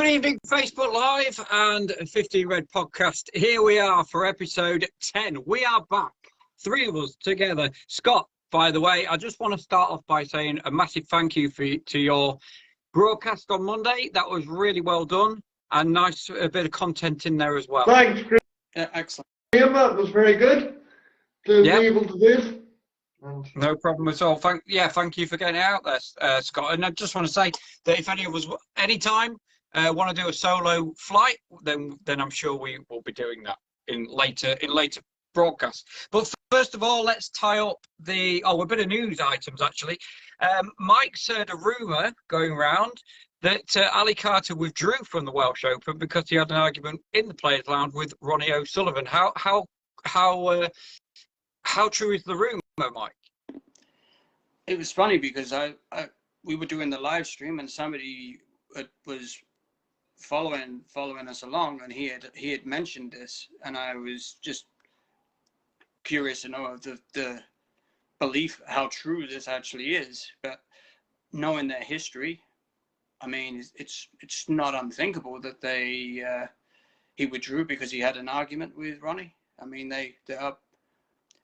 Good evening, Facebook Live and 15 Red Podcast. Here we are for episode 10. We are back, three of us together. Scott, by the way, I just want to start off by saying a massive thank you to your broadcast on Monday. That was really well done and nice, a bit of content in there as well. Thanks, Chris. Excellent. That was very good to be able to do it. No problem at all. Thank you for getting it out there, Scott. And I just want to say that if any of us, anytime, want to do a solo flight, then I'm sure we will be doing that in later broadcasts. But first of all, let's tie up a bit of news items actually. Mike's heard a rumour going around that Ali Carter withdrew from the Welsh Open because he had an argument in the Players' Lounge with Ronnie O'Sullivan. How true is the rumour, Mike? It was funny because we were doing the live stream and somebody was following us along, and he had mentioned this, and I was just curious to know the belief, how true this actually is. But knowing their history, I mean, it's not unthinkable that he withdrew because he had an argument with Ronnie. I mean, they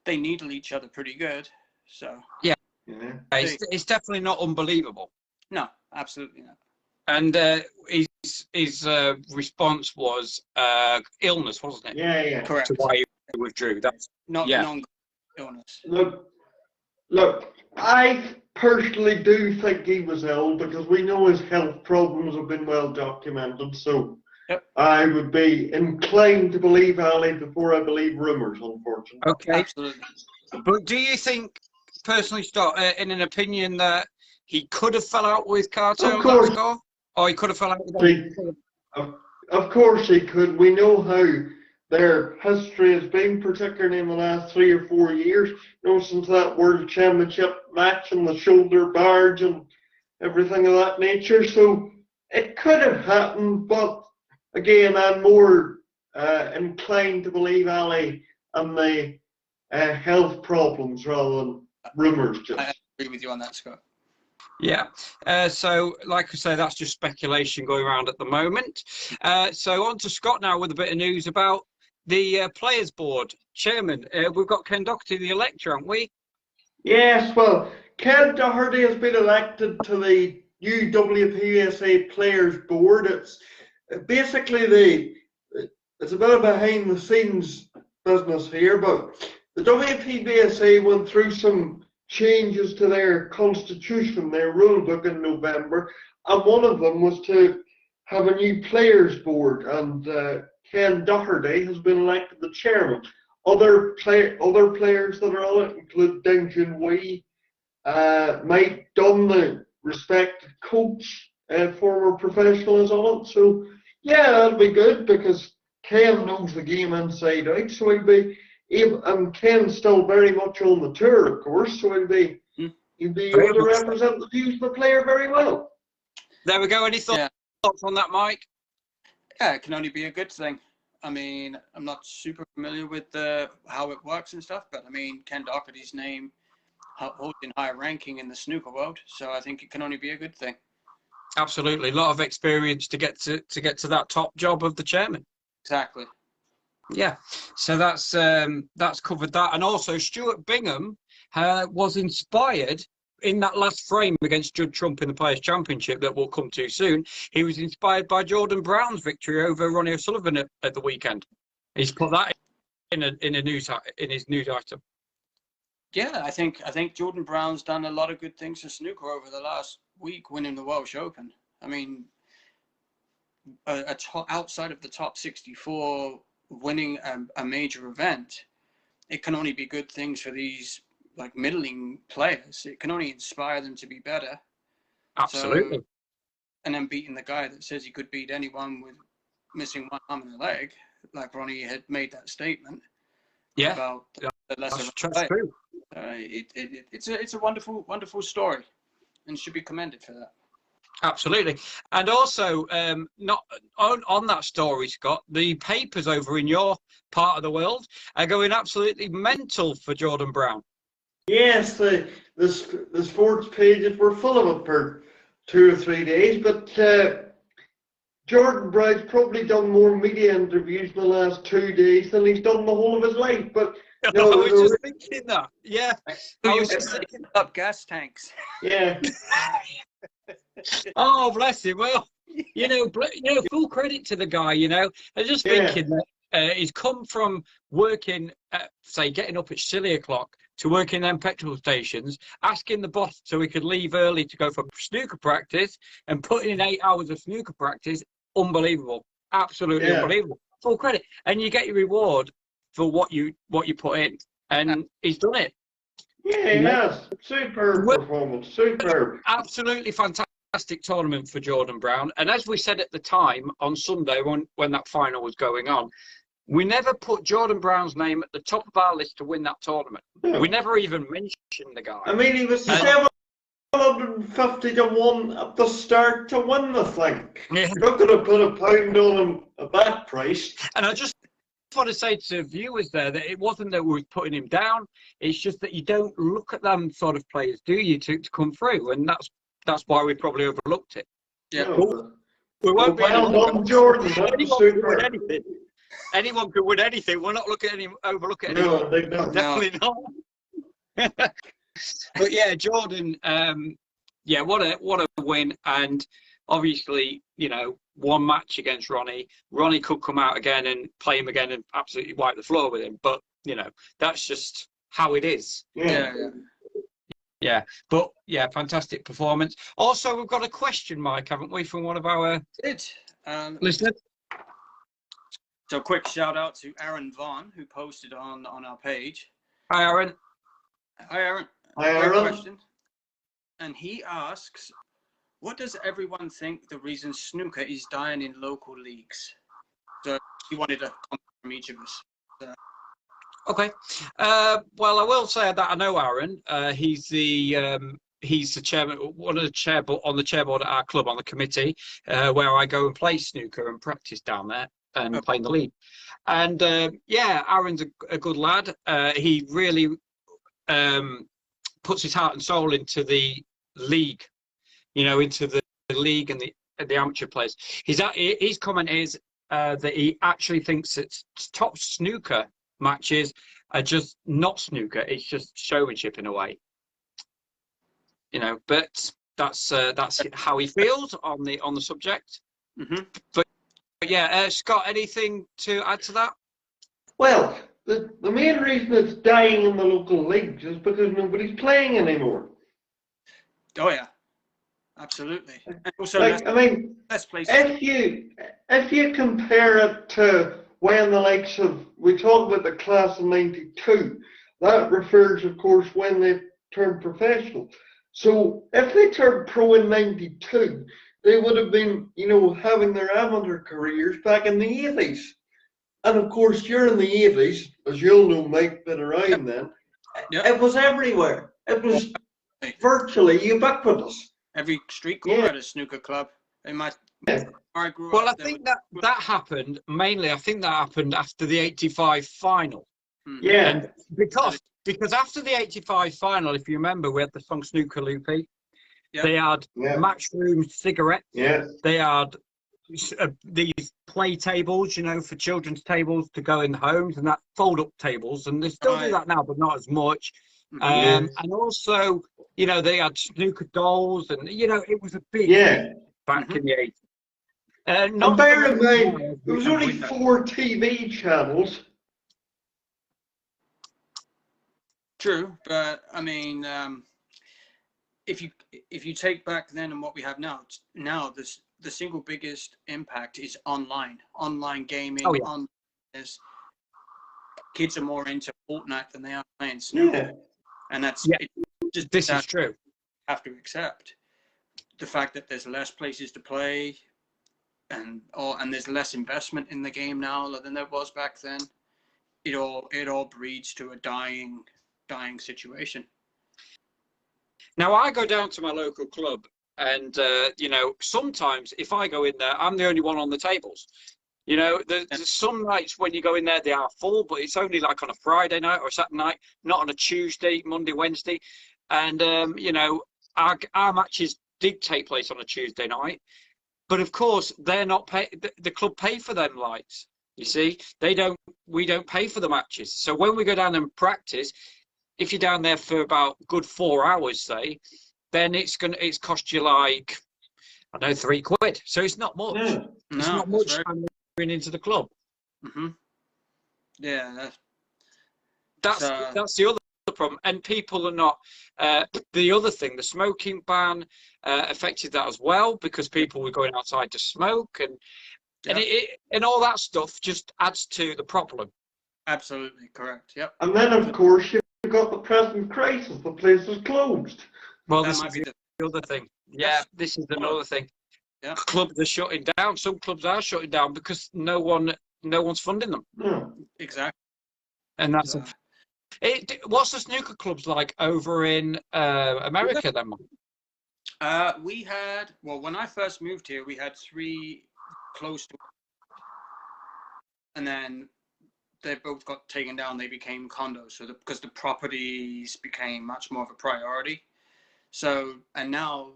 needle each other pretty good, so yeah. It's definitely not unbelievable. No, absolutely not. And his response was illness, wasn't it? Yeah. Correct. To why he withdrew. That's not non-illness. Look, I personally do think he was ill because we know his health problems have been well documented. So yep. I would be inclined to believe Ali before I believe rumours, unfortunately. Okay. Absolutely. But do you think, personally, Scott, in an opinion that he could have fell out with Carter? Of course. Or he could have fell out with Of course he could. We know how their history has been, particularly in the last 3 or 4 years. Since that World Championship match and the shoulder barge and everything of that nature. So it could have happened, but again, I'm more inclined to believe Ali and the health problems rather than rumours. I agree with you on that, Scott. Yeah, so like I say, that's just speculation going around at the moment. So on to Scott now with a bit of news about the Players Board Chairman. We've got Ken Doherty, the elector, haven't we? Yes, well, Ken Doherty has been elected to the new WPSA Players Board. It's basically it's a bit of behind the scenes business here, but the WPSA went through some changes to their constitution, their rule book in November, and one of them was to have a new players board, and Ken Doherty has been elected the chairman. Other players that are on it include Dinjan Wee, Mike Dunn, the respected coach, former professional, is on it. So yeah, that'll be good because Ken knows the game inside out, so he'll be and Ken's still very much on the tour, of course, so he'll be able to represent the views of the player very well. There we go. Any thoughts on that, Mike? Yeah, it can only be a good thing. I mean, I'm not super familiar with how it works and stuff, but I mean, Ken Doherty's name holds in high ranking in the snooker world, so I think it can only be a good thing. Absolutely, a lot of experience to get to that top job of the chairman. Exactly. Yeah, so that's covered that, and also Stuart Bingham was inspired in that last frame against Judd Trump in the Players' Championship that we'll come to soon. He was inspired by Jordan Brown's victory over Ronnie O'Sullivan at the weekend. He's put that in his news item. Yeah, I think Jordan Brown's done a lot of good things for snooker over the last week, winning the Welsh Open. I mean, outside of the top 64. Winning a major event, it can only be good things for these like middling players. It can only inspire them to be better. Absolutely. And then beating the guy that says he could beat anyone with missing one arm and a leg, like Ronnie had made that statement. Yeah. About the lesser that's true. It's a wonderful story, and should be commended for that. Absolutely. And also, not on that story, Scott, the papers over in your part of the world are going absolutely mental for Jordan Brown. Yes, the sports pages were full of it for 2 or 3 days, but Jordan Brown's probably done more media interviews in the last 2 days than he's done the whole of his life. But no, I was just thinking that. Yeah, I was just thinking. Up gas tanks. yeah, Oh, bless him. Well, full credit to the guy. I'm just thinking that he's come from working, say, getting up at silly o'clock to working them petrol stations, asking the boss so he could leave early to go for snooker practice, and putting in 8 hours of snooker practice. Unbelievable, absolutely unbelievable. Full credit, and you get your reward for what you put in, and he's done it. Yeah, he has. Superb performance. Superb. Absolutely fantastic tournament for Jordan Brown. And as we said at the time on Sunday when that final was going on, we never put Jordan Brown's name at the top of our list to win that tournament. Yeah. We never even mentioned the guy. I mean, he was 750 to 1 at the start to win the thing. Yeah. You're not going to put a pound on him at that price. And I just want to say to viewers there that it wasn't that we were putting him down. It's just that you don't look at them sort of players, do you, to come through? And that's why we probably overlooked it. Yeah. No. We won't Well done, Jordan. That was super. Anyone could win anything. We're not overlooking anyone. No, I think not. Definitely not. But yeah, Jordan. What a win, and obviously, one match against Ronnie. Ronnie could come out again and play him again and absolutely wipe the floor with him. But that's just how it is. Yeah. But yeah, fantastic performance. Also, we've got a question, Mike, haven't we, from one of our listeners? So quick shout out to Aaron Vaughn, who posted on our page. Hi, Aaron. Hi, Aaron. Hi, Great Aaron. question. And he asks, what does everyone think the reason snooker is dying in local leagues? So he wanted a comment from each of us. Okay. Well, I will say that I know Aaron. He's the chairman, one of the chairboard at our club on the committee, where I go and play snooker and practice down there and play in the league. And Aaron's a good lad. He really puts his heart and soul into the league, into the league and the amateur players. His comment is that he actually thinks that top snooker matches are just not snooker. It's just showmanship in a way, But that's how he feels on the subject. Mm-hmm. But yeah, Scott, anything to add to that? Well, the main reason it's dying in the local leagues is because nobody's playing anymore. Oh yeah, absolutely. And also, let's play. If you compare it to when the likes of, we talk about the class of '92, that refers, of course, when they turned professional. So if they turned pro in '92, they would have been, having their amateur careers back in the 80s. And of course, during the 80s, as you'll know, Mike, been around then, it was everywhere. It was virtually ubiquitous. Every street corner had a snooker club. I grew up, I think that happened mainly. I think that happened after the '85 final. Yeah. And because after the '85 final, if you remember, we had the song Snooker Loopy. Yeah. They had Matchroom cigarettes. Yeah. They had these play tables, for children's tables to go in the homes, and that fold-up tables, and they still do that now, but not as much. And also, they had snooker dolls, and it was a big back in the 80s. And bear in mind, there was only 4 TV channels. True, but I mean, if you take back then and what we have now the single biggest impact is online gaming. Oh, yeah. Kids are more into Fortnite than they are playing snooker, and that's this is true. Have to accept the fact that there's less places to play, and there's less investment in the game now than there was back then. It all breeds to a dying situation. Now I go down to my local club, and sometimes if I go in there, I'm the only one on the tables. There's some nights when you go in there, they are full, but it's only like on a Friday night or a Saturday night, not on a Tuesday, Monday, Wednesday. And, our matches did take place on a Tuesday night. but of course they're not pay. The club pay for them lights. You see, they don't. We don't pay for the matches. So when we go down and practice, if you're down there for about good 4 hours, say, then it's cost you like, I don't know, £3. So it's not much. Yeah. It's No, not much going into the club. Mm-hmm. Yeah, That's the other problem. And people are not. The other thing, the smoking ban affected that as well, because people were going outside to smoke, and all that stuff just adds to the problem. absolutely correct. Yep. And then, of course, you've got the present crisis. The place is closed. Well, That this might is be the other thing. Yeah, this is another thing. Yeah. Clubs are shutting down. Some clubs are shutting down because no one's funding them. Yeah. Exactly. And that's what's the snooker clubs like over in America then? We had, well, when I first moved here, we had 3 close to, and then they both got taken down. They became condos, so because the properties became much more of a priority. So, and now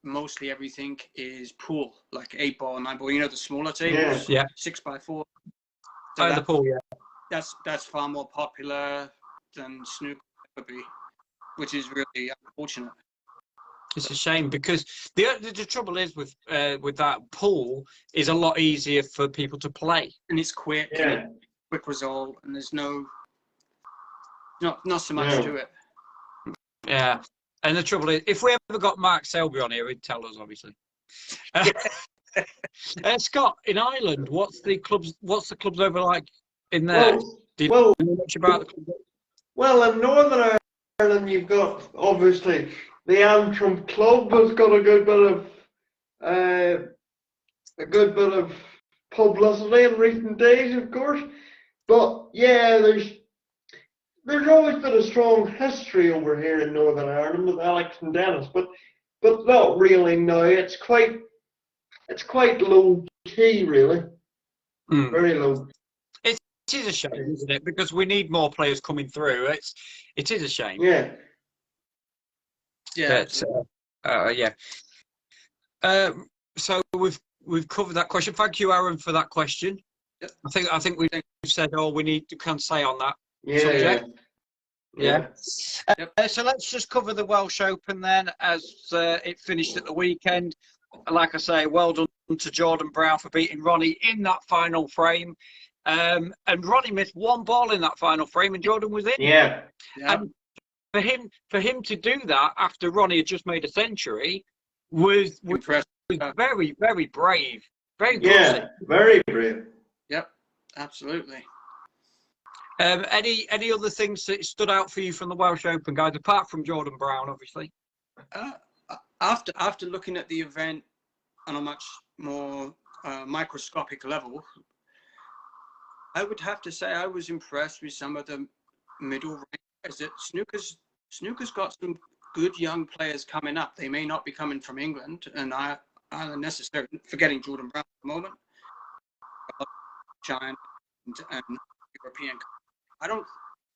mostly everything is pool, like 8 ball, 9 ball. You know, the smaller tables, Yeah. 6x4. So the pool, yeah. That's far more popular than snooker would be, which is really unfortunate. It's a shame because the trouble is with that pool is a lot easier for people to play, and it's quick, Yeah. quick result, and there's not so much to it. Yeah, and the trouble is, if we ever got Mark Selby on here, he'd tell us, obviously. Scott, in Ireland, what's the clubs over like in there? Do you know much about the club? Well, in Northern Ireland, you've got obviously the Antrim Club has got a good bit of publicity in recent days, of course. But yeah, there's always been a strong history over here in Northern Ireland with Alex and Dennis, but not really now. It's quite low key, really. Very low. It is a shame, isn't it? Because we need more players coming through. It is a shame. Yeah. Yeah. But, yeah. So we've covered that question. Thank you, Aaron, for that question. Yep. I think we've said all we can say on that Yeah. subject. Yeah. So let's just cover the Welsh Open then, as it finished at the weekend. Like I say, well done to Jordan Brown for beating Ronnie in that final frame. And Ronnie missed 1 ball in that final frame, and Jordan was in. Yeah. And for him to do that after Ronnie had just made a century was very, very brave. Very good. Yeah, very brave. Yep, absolutely. Any other things that stood out for you from the Welsh Open, guys, apart from Jordan Brown, obviously? After looking at the event on a much more microscopic level, I would have to say I was impressed with some of the middle rankers. That snooker's got some good young players coming up. They may not be coming from England, and I necessarily forgetting Jordan Brown at the moment, China and European.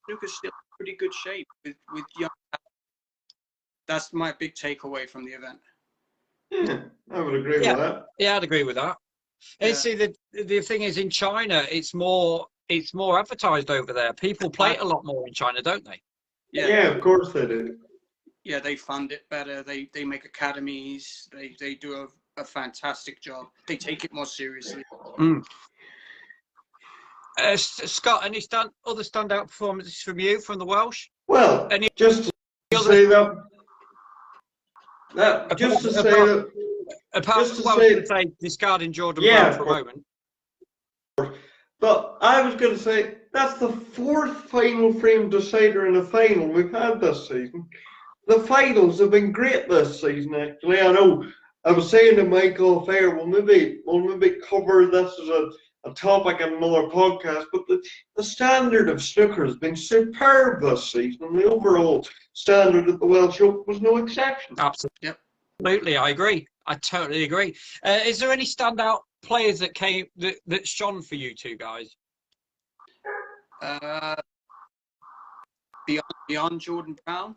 Snooker's still in pretty good shape with young. That's my big takeaway from the event. Yeah, I would agree with that. Yeah, I'd agree with that. Yeah. See, the thing is, in China, it's more advertised over there. People play it a lot more in China, don't they? Yeah, of course they do. Yeah, they fund it better. They make academies. They do a fantastic job. They take it more seriously. Scott, any other standout performances from you from the Welsh? Well, just to say that discarding Jordan Brown for a moment. But I was going to say that's the 4th final frame decider in a final we've had this season. The finals have been great this season. Actually, I know. I was saying to Mike off air, we'll maybe cover this as a topic in another podcast. But the standard of snooker has been superb this season, and the overall standard of the Welsh Open was no exception. Absolutely. Yep. Absolutely, I agree. I totally agree. Is there any standout players that shone for you two guys? Beyond Jordan Brown.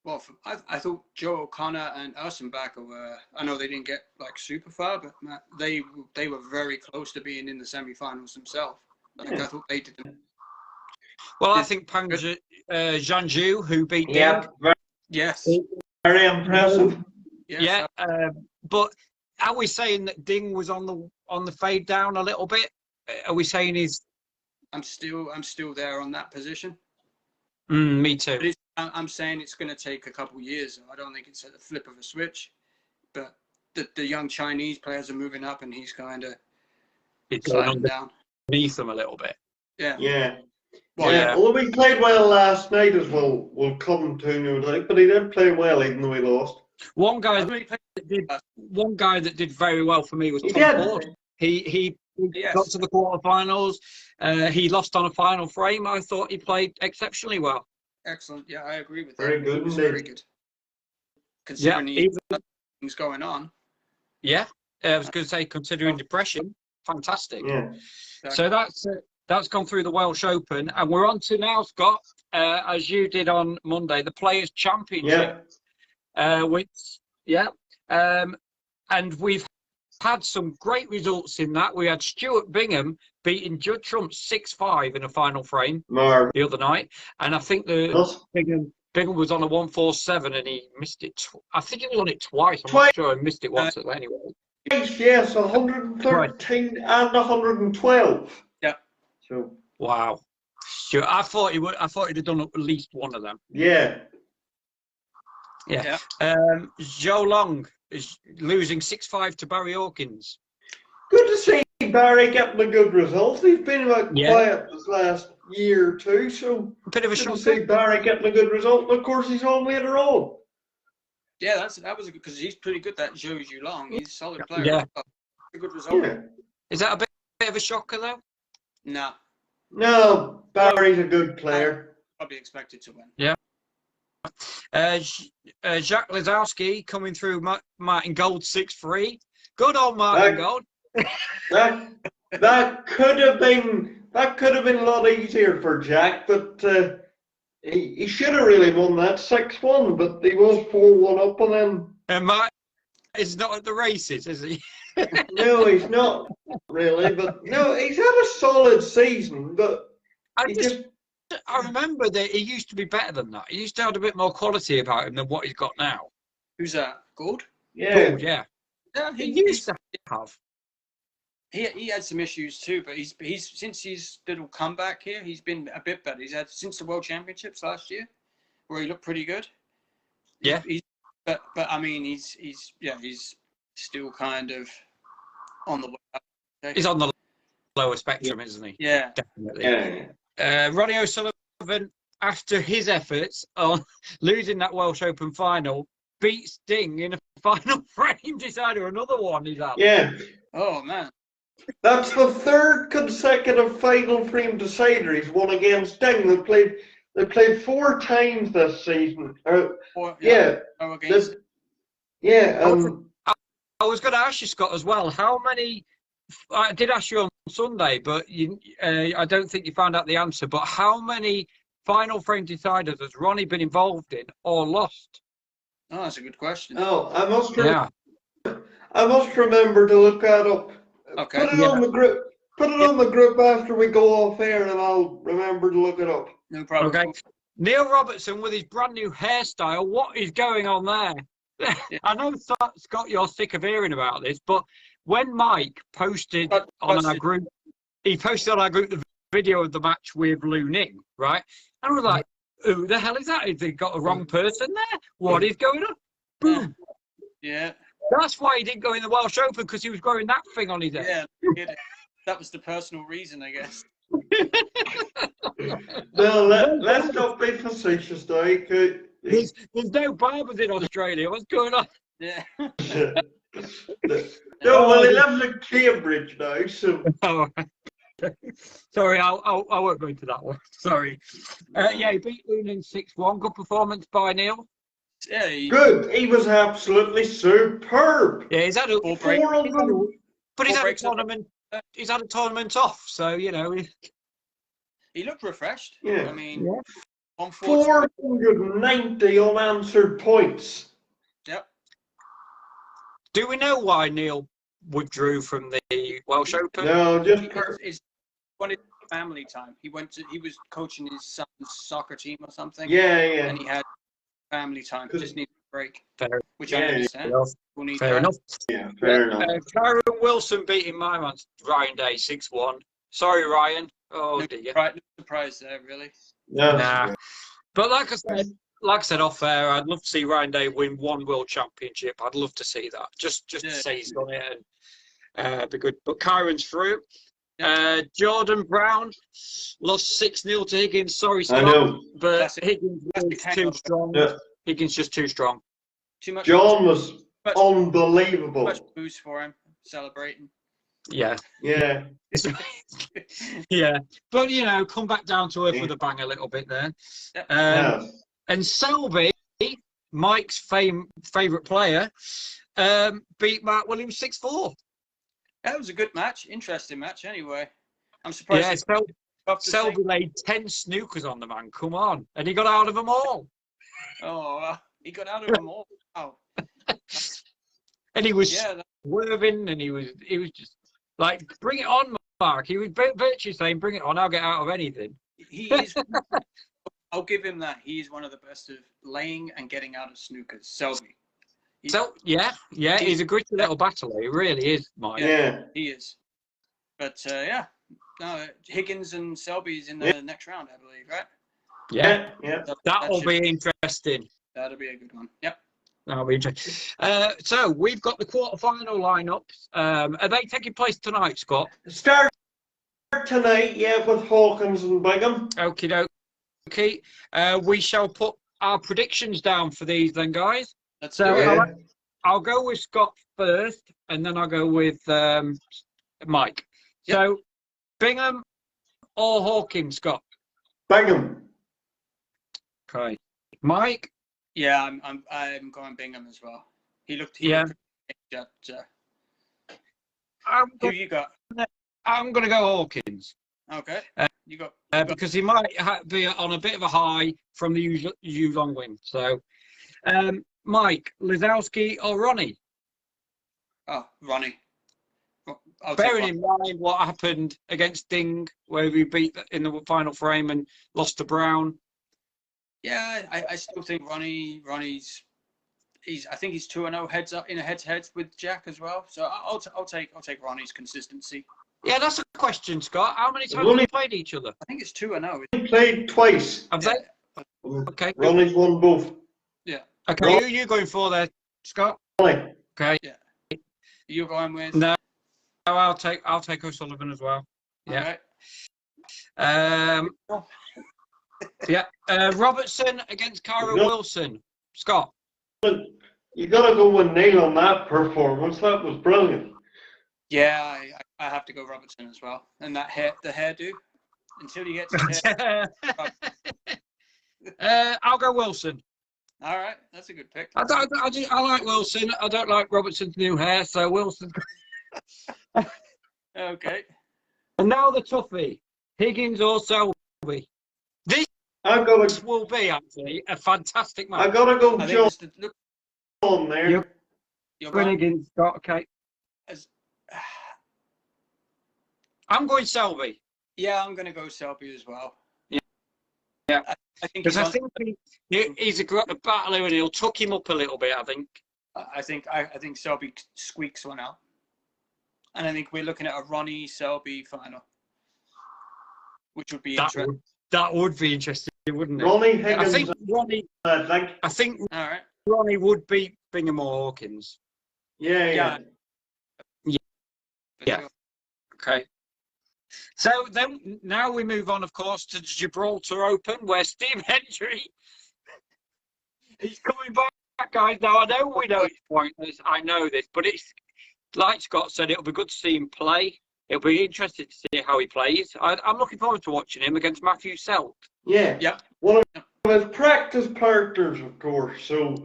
well, I thought Joe O'Connor and Ersenbacher were. I know they didn't get like super far, but they were very close to being in the semi-finals themselves. Like I thought they did. Well, I think Pang Zhanzhou, who beat Ding. Yeah, Yes. very impressive. Yes, Yeah, but are we saying that Ding was on the fade down a little bit? Are we saying he's? I'm still there on that position. Me too. But I'm saying it's going to take a couple years. I don't think it's at the flip of a switch. But the young Chinese players are moving up, and he's kind of sliding down Underneath them a little bit. Yeah. Yeah. Well, yeah. Although he played well last night as well, we'll come to no doubt, but he did play well even though he lost. One guy that did very well for me was He Tom did. Ford. He got to the quarterfinals. He lost on a final frame. I thought he played exceptionally well. Excellent. Yeah, I agree with that. Very good. It was very good. Considering things going on. Yeah, I was going to say, considering depression, fantastic. Yeah. So that's gone through the Welsh Open, and we're on to now, Scott, as you did on Monday, the Players' Championship. And we've had some great results in that. We had Stuart Bingham beating Judd Trump 6-5 in a final frame the other night, and I think Bingham was on a 147 and he missed it. I think he was on it twice. I'm not sure he missed it once anyway. Yes, 113 and 112. Yeah. So wow. Sure. I thought he'd have done at least one of them. Yeah. Yeah. Zhou Long is losing 6-5 to Barry Hawkins. Good to see Barry getting a good result. He's been a bit quiet this last year or two, so a bit of a good shock to see Barry getting a good result. And of course, he's on later on. Yeah, that was because he's pretty good. That Zhou Long, he's a solid player. Yeah. A good result. Yeah. Is that a bit of a shocker though? No. No, Barry's a good player. Probably expected to win. Yeah. Jacques Lazowski coming through Martin Gold 6-3. Good old Martin Gold. That could have been a lot easier for Jack, but he should have really won that 6-1, but he was 4-1 up on him. And Martin is not at the races, is he? No, he's not really, but no, he's had a solid season, but I remember that he used to be better than that. He used to have a bit more quality about him than what he's got now. Who's that? Gould? Yeah. Gould, yeah. He used to have. He had some issues too, but he's since his little comeback here, he's been a bit better. He's had since the World Championships last year, where he looked pretty good. Yeah. But I mean, he's still kind of on the way. He's on the lower spectrum, isn't he? Yeah, definitely. Yeah. Ronnie O'Sullivan, after his efforts on losing that Welsh Open final, beats Ding in a final frame decider. Another one he's had. Yeah. Oh man. That's the third consecutive final frame decider he's won against Ding. They played 4 times this season. I was going to ask you, Scott, as well. How many? I did ask you on Sunday, but I don't think you found out the answer. But how many final frame deciders has Ronnie been involved in or lost? Oh, that's a good question. Oh, I must remember to look that up. Okay. Put it on the group. Put it on the group after we go off air, and I'll remember to look it up. No problem. Okay. Neil Robertson with his brand new hairstyle. What is going on there? I know, Scott, you're sick of hearing about this, but when Mike posted on our group, the video of the match with Lu Ning, right? And I was like, who the hell is that? Has he got a wrong person there? What is going on? Boom. Yeah. That's why he didn't go in the Welsh Open, because he was growing that thing on his head. Yeah, that was the personal reason, I guess. No, let's not be facetious, though. There's no barbers in Australia. What's going on? Yeah. No, well, he lives in Cambridge now, so. Oh, sorry, I won't go into that one. Sorry. Yeah, he beat Lunin 6-1. Good performance by Neil. Yeah, good. He was absolutely superb. Yeah, he's had a but he's had a tournament. He's had a tournament off, so you know. He looked refreshed. Yeah. I mean, unfortunately. 490 unanswered points. Yep. Do we know why Neil withdrew from the Welsh Open? No, just It's wanted family time. He was coaching his son's soccer team or something. yeah. And he had family time. Just needed a break. Fair, Which I understand. fair enough. Yeah, fair enough. Kyron Wilson beating my man Ryan Day 6-1. Sorry, Ryan. Oh dear. No surprise there, really. No, Nah. But like I said off air, I'd love to see Ryan Day win one World Championship. I'd love to see that. Just to say he's done it and be good. But Kyron's through. Jordan Brown lost 6-0 to Higgins. Sorry, Scott. I know. But Higgins was too strong. Yeah. Higgins just too strong. Too much. John was unbelievable. Too much boost for him, celebrating. Yeah. Yeah. Yeah. But, come back down to earth with a bang a little bit there. And Selby, Mike's favourite player, beat Mark Williams 6-4. That was a good match. Interesting match, anyway. I'm surprised. Yeah, Selby laid 10 snookers on the man. Come on. And he got out of them all. Oh, he got out of them all. Wow. And he was swerving, and he was just like, bring it on, Mark. He was virtually saying, bring it on, I'll get out of anything. He is. I'll give him that. He's one of the best of laying and getting out of snookers. Selby. He's a gritty little battler. He really is, Mike. Yeah. He is. But, no, Higgins and Selby's in the next round, I believe, right? Yeah. That'll be interesting. That'll be a good one. Yep. That'll be interesting. So we've got the quarterfinal lineups. Are they taking place tonight, Scott? Start tonight, with Hawkins and Bingham. Okie dokie. We shall put our predictions down for these then, guys. I'll go with Scott first, and then I'll go with Mike. Yep. So, Bingham or Hawkins, Scott? Bingham. Okay. Mike? Yeah, I'm going Bingham as well. He looked. Who you got? I'm going to go Hawkins. Okay. You got because he might be on a bit of a high from the long win. So, Mike, Lizowski or Ronnie? Oh, Ronnie. Bearing in mind what happened against Ding, where we beat in the final frame and lost to Brown. Yeah, I still think Ronnie's. I think he's 2-0 heads up in a head-to-head with Jack as well. So I'll take Ronnie's consistency. Yeah, that's a question, Scott. How many times have they played each other? I think it's 2-0. They played twice. Have they? Okay. Ronnie's won both. Yeah. Okay, who are you going for there, Scott? Ronnie. Okay. Yeah. You're going with? No, I'll take O'Sullivan as well. Yeah. Okay. Robertson against Kyra Wilson. Scott. You got to go with Neil on that performance. That was brilliant. Yeah, I have to go Robertson as well. And the hairdo. Until you get to the hair. I'll go Wilson. All right, that's a good pick. I like Wilson. I don't like Robertson's new hair, so Wilson. Okay. And now the toughie, Higgins or Selby. This will be actually a fantastic match. I gotta go John on there. You're going Higgins, Scott. Okay. I'm going Selby. Yeah, I'm going to go Selby as well. Yeah. I think he's a great battler and he'll tuck him up a little bit, I think. I think Selby squeaks one out. And I think we're looking at a Ronnie Selby final, which would be interesting. That would be interesting, wouldn't it? Ronnie Higgins. I think all right. Ronnie would beat Bingham or Hawkins. Yeah. Okay. So then, now we move on, of course, to the Gibraltar Open, where Steve Hendry, he's coming back, guys. Now, I know we know it's pointless. I know this, but it's, like Scott said, it'll be good to see him play. It'll be interesting to see how he plays. I'm looking forward to watching him against Matthew Selt. Yeah. One of his practice partners, of course, so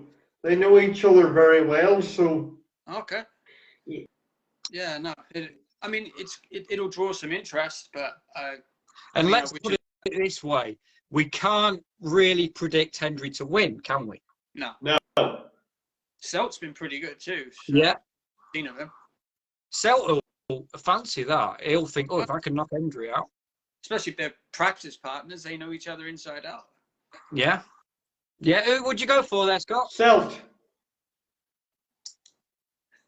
they know each other very well. So. Okay. Yeah. No. It'll draw some interest, but. And let's put it this way: we can't really predict Hendry to win, can we? No. No. Celt's been pretty good too. So Yeah. seen of him. Celt will fancy that. He'll think, oh, if I can knock Hendry out. Especially if they're practice partners, they know each other inside out. Yeah. Yeah, who would you go for there, Scott? Celt.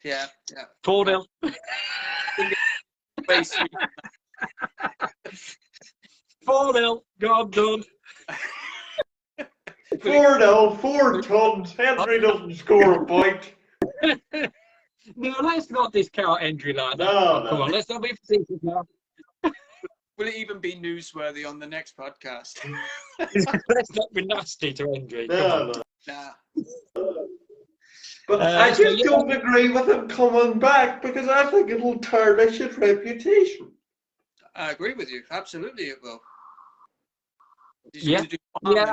Yeah. 4-0. Base 4-0. God done. 4-0, 4 tons. Hendry doesn't score a point. No, let's not discount Hendry like that. No, Come no. on, let's not be facetious now. Will it even be newsworthy on the next podcast? Let's not be nasty to Hendry. Come No, on. no. Nah. But I so just yeah. don't agree with him coming back because I think it'll tarnish his reputation. I agree with you. Absolutely, it will. He's Yeah. gonna do harm Yeah,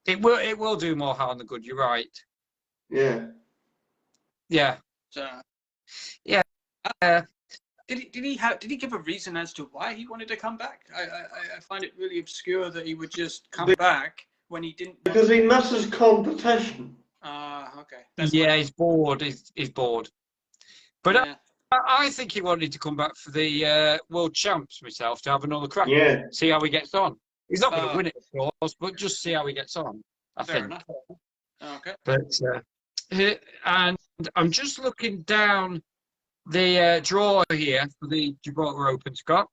in- oh, it will do more harm than good. You're right. Yeah. Yeah. so, Yeah. did he give a reason as to why he wanted to come back? I find it really obscure that he would just come back when he didn't. Because he misses competition. Okay. Yeah, he's bored. He's bored. But Yeah. I think he wanted to come back for the world champs myself to have another crack. Yeah. See how he gets on. He's not going to win it, of course, but just see how he gets on. I Fair think. enough. Okay. But and I'm just looking down the draw here for the Gibraltar Open, Scott.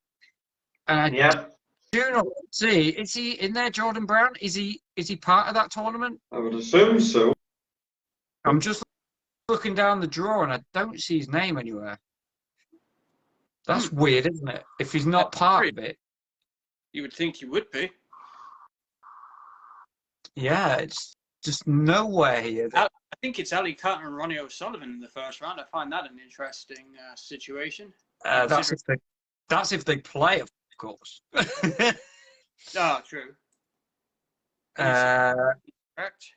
And I Yeah. do not see. Is he in there, Jordan Brown? Is he part of that tournament? I would assume so. I'm just looking down the draw and I don't see his name anywhere. That's weird, isn't it? If he's not part of it. You would think he would be. Yeah, it's just nowhere here. I think it's Ali Carter and Ronnie O'Sullivan in the first round. I find that an interesting situation. That's if they play, of course. True. Correct.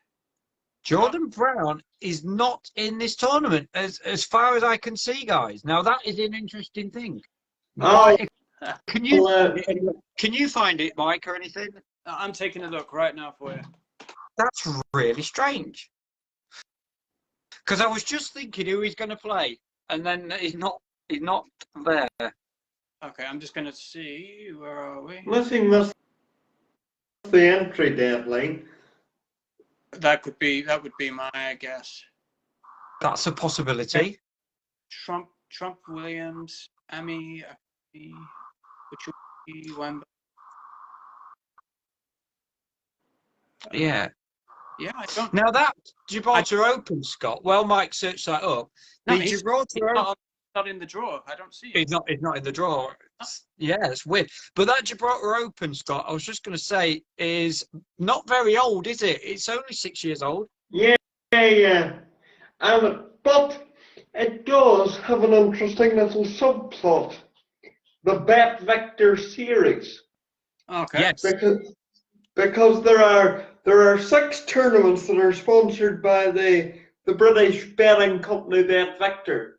Jordan Brown is not in this tournament, as far as I can see, guys. Now that is an interesting thing. Oh, Can you find it, Mike, or anything? I'm taking a look right now for you. That's really strange. Because I was just thinking who he's going to play, and then he's not there. Okay, I'm just going to see. Where are we? unless he missed the entry deadline. That would be my guess. That's a possibility. Trump Williams, Amy, Wemba. Yeah. Yeah, I don't. Now that Gibraltar Open, Scott. Well, Mike searched that up. No, The he's Gibraltar Open. not in the draw. I don't see it. He's not in the draw. Yeah, it's weird. But that Gibraltar Open, Scott, I was just going to say, is not very old, is it? It's only 6 years old. Yeah. But it does have an interesting little subplot. The Bet Victor series. Okay. Yes. Because there are 6 tournaments that are sponsored by the British betting company Bet Victor.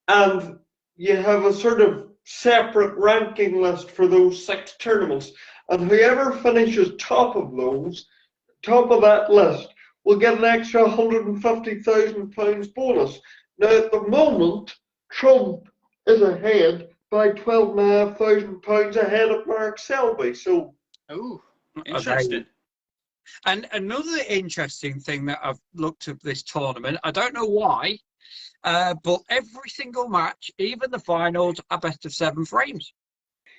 And you have a sort of separate ranking list for those 6 tournaments. And whoever finishes top of that list, will get an extra £150,000 bonus. Now at the moment, Trump is ahead by £12,500 ahead of Mark Selby. So, Interesting. And another interesting thing that I've looked at this tournament, I don't know why, but every single match, even the finals, are best of 7 frames.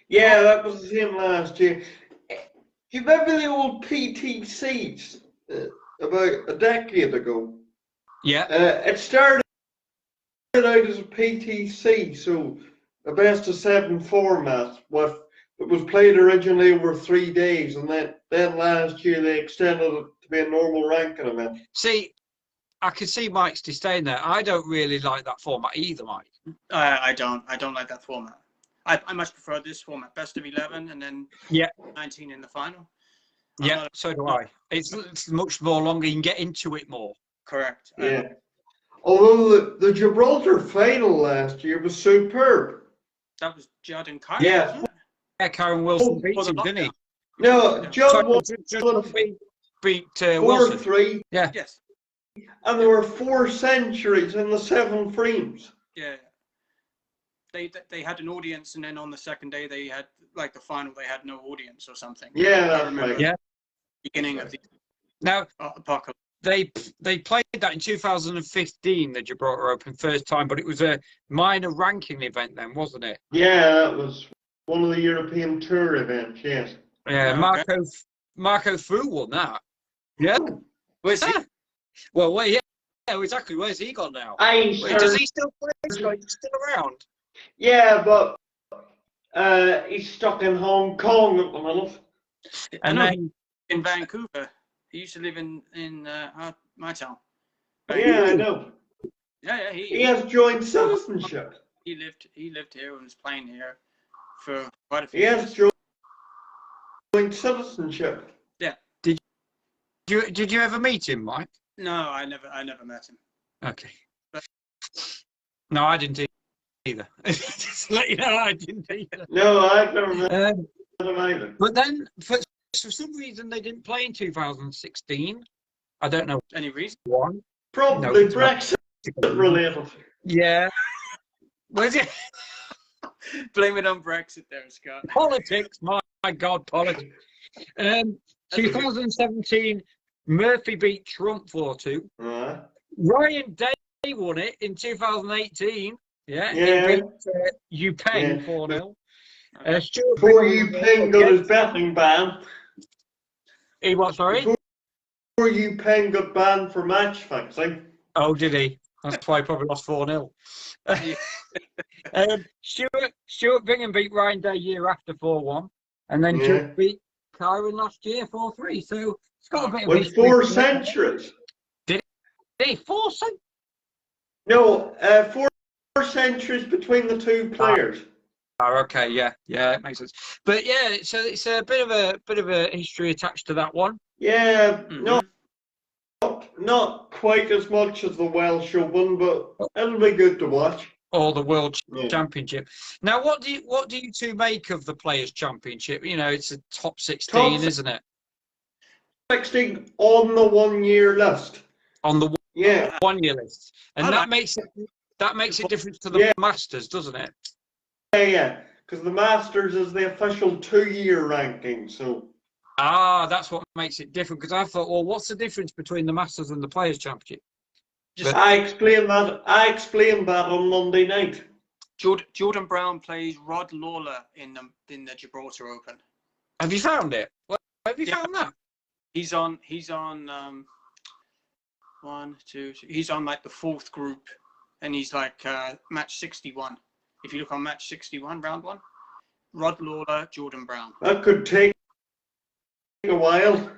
yeah, that was the same last year. Do you remember the old PTCs about a decade ago? Yeah. It started out as a PTC, so a best of 7 format. It was played originally over 3 days, and then last year they extended it to be a normal ranking event. See, I can see Mike's disdain there. I don't really like that format either, Mike. I don't like that format. I much prefer this format: best of 11 and then 19 in the final. Yeah, so do I. It's much more longer. You can get into it more. Correct. Yeah. Although the Gibraltar final last year was superb. That was Judd and Carter. Yeah. Wasn't it? Karen Wilson beat him, didn't he? No, John won beat 4-3. Yeah. Yes. And there were 4 centuries in the 7 frames. Yeah. They had an audience, and then on the second day they had, like, the final, they had no audience or something. Yeah, I that's remember. right. Yeah. Beginning of the Now apocalypse. they played that in 2015, the Gibraltar Open, first time, but it was a minor ranking event then, wasn't it? Yeah, that was one of the European Tour events, yes. Yeah, Oh, okay. Marco Fu won that. Yeah. Where's he? Well, yeah, exactly. Where's he gone now? Does he still play? Is he still around? Yeah, but he's stuck in Hong Kong at the minute. I And know then in Vancouver. He used to live in my town. Yeah, I know. Yeah, He has joint citizenship. he lived here and was playing here for quite a few He years. has joint citizenship. Yeah. did you ever meet him, Mike? No, I never met him. Okay. No, I didn't either. Just to let you know, I didn't either. No, I've never met him either. But then, for some reason, they didn't play in 2016. I don't know Any reason? why. Probably No, Brexit related. Yeah. Was it Blame it on Brexit there, Scott. politics? My God, politics. 2017, Murphy beat Trump 4-2. Ryan Day won it in 2018. Yeah. Yeah. He beat Yupeng 4-0. Stuart Before Bingham Yupeng got his betting ban. He what, sorry? Before Yupeng got banned for match fixing. Oh, did he? That's why he probably lost 4-0. Stuart Bingham beat Ryan Day year after 4-1. And then Judd beat Kyron last year 4-3. So it's got a bit of With history. 4 centuries. Did he? 4 centuries? No, 4 centuries between the 2 players. Oh, okay, yeah, it makes sense. But yeah, so it's a bit of a history attached to that one. Yeah, not quite as much as the Welsh Open, but it'll be good to watch. Or the World Championship. Now, what do you two make of the Players' Championship? You know, it's a top 16, isn't it? 16 on the 1-year list. On the 1-year list, and that makes it different to the Masters, doesn't it? Yeah, because the Masters is the official 2-year ranking. So that's what makes it different. Because I thought, well, what's the difference between the Masters and the Players' Championship? I explained that on Monday night. Jordan Brown plays Rod Lawler in the Gibraltar Open. Have you found it? Where have you found that? He's on 1, 2, 3. He's on like the 4th group, and he's like match 61. If you look on match 61, round 1, Rod Lawler, Jordan Brown. That could take a while.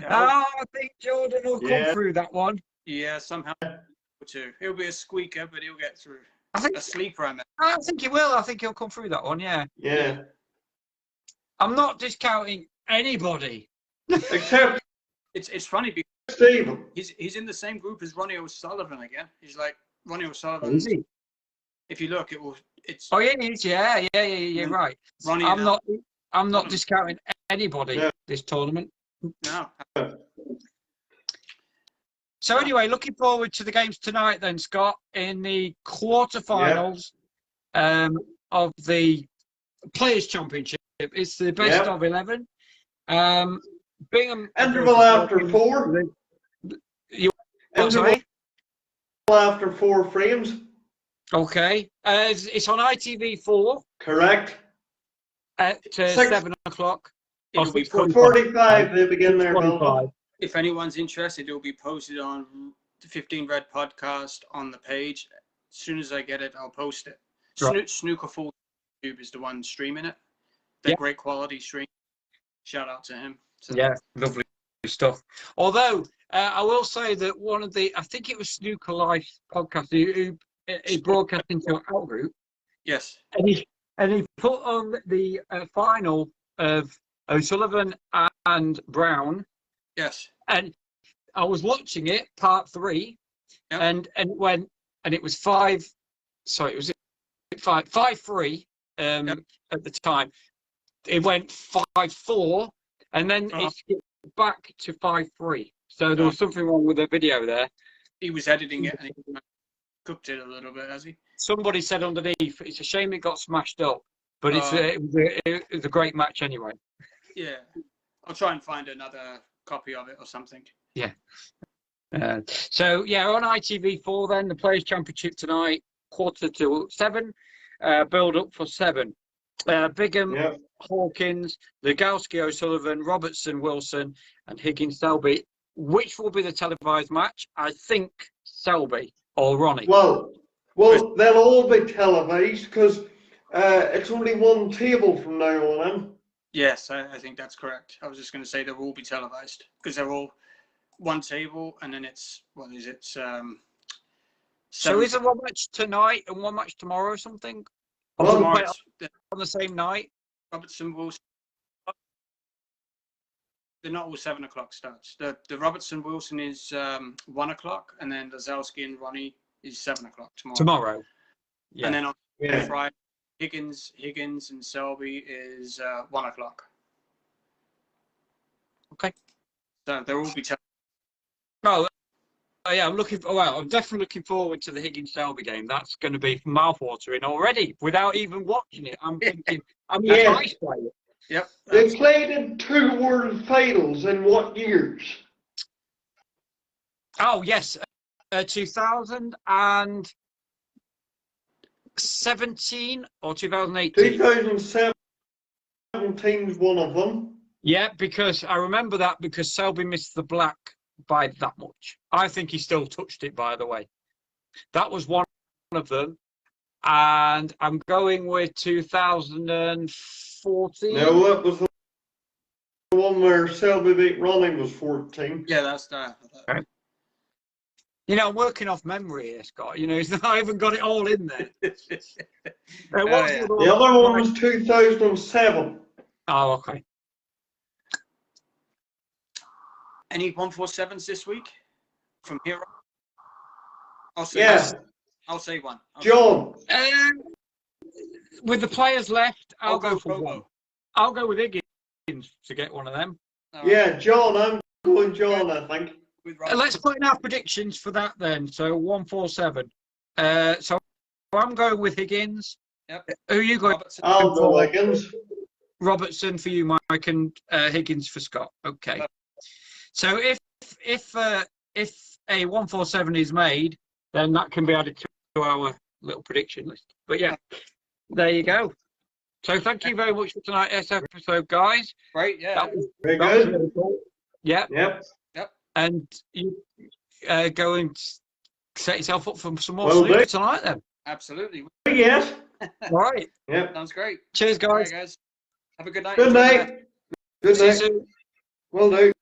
I think Jordan will come through that one. Yeah, somehow too. He'll be a squeaker, but he'll get through. I think a sleeper, I mean. I think he will. I think he'll come through that one. Yeah. Yeah. I'm not discounting anybody. Except it's funny because Stephen. He's in the same group as Ronnie O'Sullivan again. He's like Ronnie O'Sullivan. Oh, is he? If you look, it's. Oh yeah, he is. Yeah. Right. Ronnie. I'm not discounting anybody this tournament. No. So anyway, looking forward to the games tonight then, Scott, in the quarterfinals of the Players' Championship. It's the best of 11. Bingham. Interval after 4. Sorry? After 4 frames. Okay. It's on ITV4. Correct. At 7 o'clock. It'll be 45. They begin their build-up. If anyone's interested, it will be posted on the 15 Red podcast on the page. As soon as I get it, I'll post it. Right. Snooker Full YouTube is the one streaming it. They're great quality stream. Shout out to him. So. Yeah, lovely stuff. Although I will say that one of I think it was Snooker Life podcast who broadcast into our group. Yes. And he put on the final of O'Sullivan and Brown. Yes. And I was watching it, part 3, and it was 5. Sorry, it was it 5-3 Yep. at the time. It went 5-4, and then it skipped back to 5-3. So there was something wrong with the video there. He was editing it and he cooked it a little bit, has he? Somebody said underneath, it's a shame it got smashed up, but it was a great match anyway. Yeah. I'll try and find another copy of it or something. Yeah. So yeah, on ITV4 then, the Players' Championship tonight, 6:45, build up for 7. Bigham, Hawkins, Legowski, O'Sullivan, Robertson, Wilson, and Higgins, Selby. Which will be the televised match? I think Selby or Ronnie. Well, they'll all be televised because it's only one table from now on. Yes, I think that's correct. I was just going to say they will all be televised because they're all one table, and then it's what is it? So is there one match tonight and one match tomorrow or something? Well, tomorrow On the same night? Robertson Wilson. They're not all 7 o'clock starts. The Robertson Wilson is 1 o'clock, and then the Zelski and Ronnie is 7 o'clock tomorrow. Yeah. And then on Friday, Higgins and Selby is 1 o'clock. Okay. So they'll all be Oh, yeah, I'm definitely looking forward to the Higgins Selby game. That's going to be mouthwatering already without even watching it. I'm thinking, I'm a nice player. Yep. They played in 2 World Finals in what years? Oh, yes. 2017 or 2018? 2017 is one of them. Yeah, because I remember that because Selby missed the black by that much. I think he still touched it, by the way. That was one of them. And I'm going with 2014. No, that was the one where Selby beat Ronnie was 14. Yeah, that's that. Okay. You know, I'm working off memory here, Scott. You know, I haven't got it all in there. The other one was 2007. Oh, okay. Any 147s this week from here? I'll say one. John. With the players left, I'll go for one. I'll go with Higgins to get one of them. Yeah, John. I'm going John, I think. Let's put in our predictions for that then. So 147. So I'm going with Higgins. Yep. Who are you going? I'll go Higgins. Robertson for you, Mike, and Higgins for Scott. Okay. So if a 147 is made, then that can be added to our little prediction list. But yeah, there you go. So thank you very much for tonight's episode, guys. Right, yeah. That was Very good. really cool. Yeah. Yep. And you go and set yourself up for some more Well, sleep tonight then. Absolutely. Yes. All right. Yep. Sounds great. Cheers, guys. All right, guys. Have a good night. Good night. Good See you night. soon. Well done.